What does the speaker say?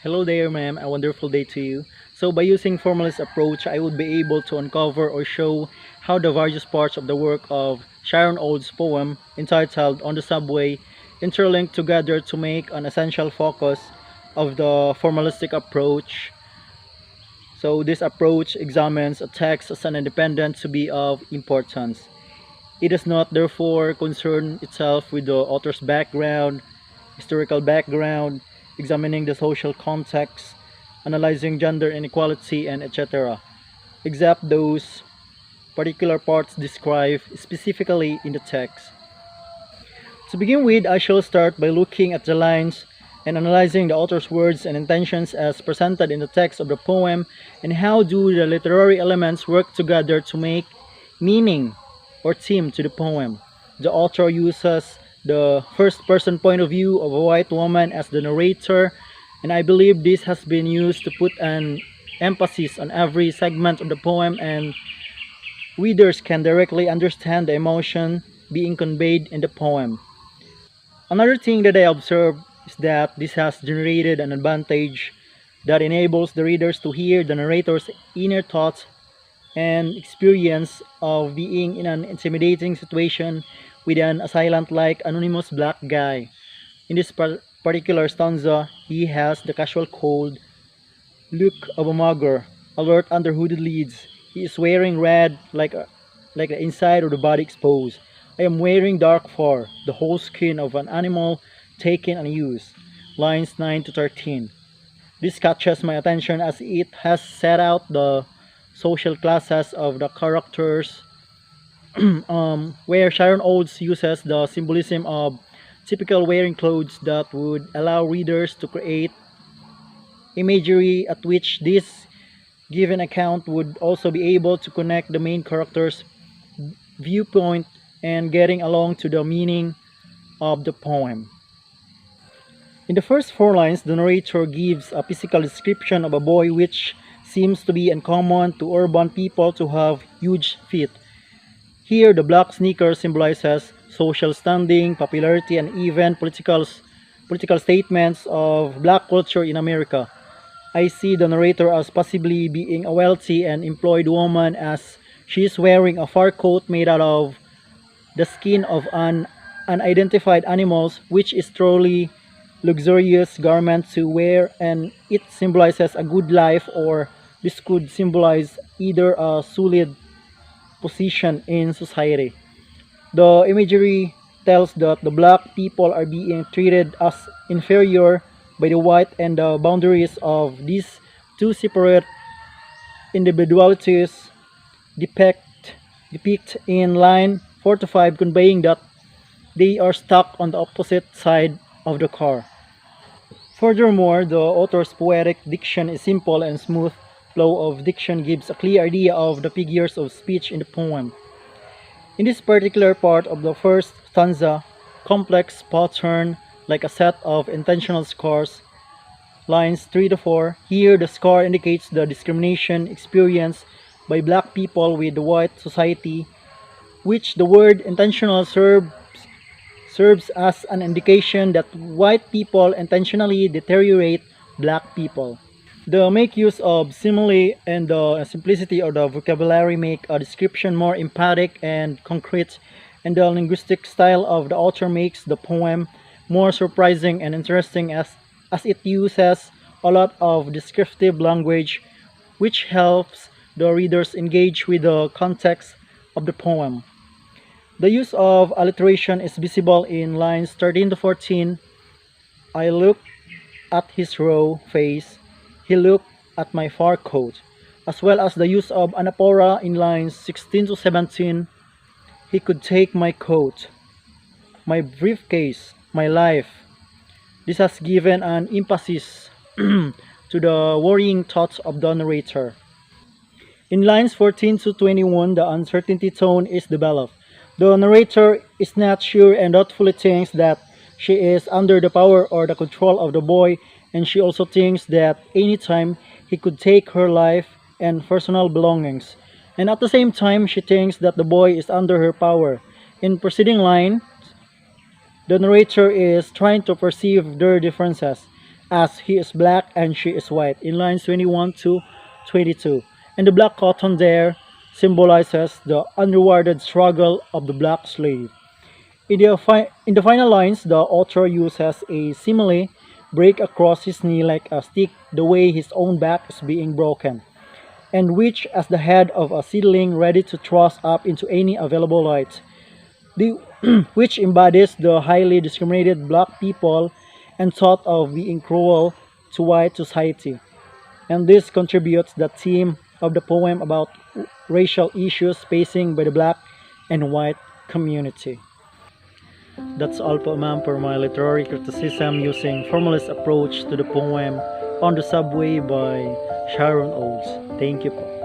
Hello there, ma'am. A wonderful day to you. So, by using formalist approach, I would be able to uncover or show how the various parts of the work of Sharon Old's poem entitled On the Subway interlink together to make an essential focus of the formalistic approach. So, this approach examines a text as an independent to be of importance. It does not therefore concern itself with the author's background, historical background, examining the social context, analyzing gender inequality, and etc., except those particular parts described specifically in the text. To begin with, I shall start by looking at the lines and analyzing the author's words and intentions as presented in the text of the poem, and how do the literary elements work together to make meaning or theme to the poem. The author uses the first person point of view of a white woman as the narrator, and I believe this has been used to put an emphasis on every segment of the poem, and readers can directly understand the emotion being conveyed in the poem. Another thing that I observed is that this has generated an advantage that enables the readers to hear the narrator's inner thoughts and experience of being in an intimidating situation with an assailant-like anonymous black guy. In this particular stanza, he has the casual cold look of a mugger, alert under hooded lids. He is wearing red like the inside of the body exposed. I am wearing dark fur, the whole skin of an animal taken and used. Lines 9 to 13. This catches my attention as it has set out the social classes of the characters, where Sharon Olds uses the symbolism of typical wearing clothes that would allow readers to create imagery at which this given account would also be able to connect the main character's viewpoint and getting along to the meaning of the poem. In the first four lines, the narrator gives a physical description of a boy which seems to be uncommon to urban people to have huge feet. Here, the black sneaker symbolizes social standing, popularity, and even political statements of black culture in America. I see the narrator as possibly being a wealthy and employed woman, as she is wearing a fur coat made out of the skin of an unidentified animals, which is truly luxurious garment to wear, and it symbolizes a good life, or this could symbolize either a solid position in society. The imagery tells that the black people are being treated as inferior by the white, and the boundaries of these two separate individualities depict in line 4 to 5, conveying that they are stuck on the opposite side of the car. Furthermore, the author's poetic diction is simple, and smooth flow of diction gives a clear idea of the figures of speech in the poem. In this particular part of the first stanza, complex pattern like a set of intentional scars, lines 3 to 4, here the scar indicates the discrimination experienced by black people with the white society, which the word intentional serves as an indication that white people intentionally deteriorate black people. The make use of simile and the simplicity of the vocabulary make a description more emphatic and concrete, and the linguistic style of the author makes the poem more surprising and interesting, as it uses a lot of descriptive language which helps the readers engage with the context of the poem. The use of alliteration is visible in lines 13 to 14. I looked at his raw face, he looked at my fur coat, as well as the use of anaphora in lines 16 to 17. He could take my coat, my briefcase, my life. This has given an emphasis to the worrying thoughts of the narrator. In lines 14 to 21, the uncertainty tone is developed. The narrator is not sure and doubtfully thinks that she is under the power or the control of the boy, and she also thinks that anytime he could take her life and personal belongings. And at the same time, she thinks that the boy is under her power. In preceding line, the narrator is trying to perceive their differences, as he is black and she is white in lines 21 to 22. And the black cotton there symbolizes the unrewarded struggle of the black slave. In the final lines, the author uses a simile break across his knee like a stick, the way his own back is being broken, and which as the head of a seedling ready to thrust up into any available light, the, which embodies the highly discriminated black people and thought of being cruel to white society. And this contributes the theme of the poem about racial issues facing by the black and white community. That's all po ma'am for my literary criticism using formalist approach to the poem On the Subway by Sharon Olds. Thank you po.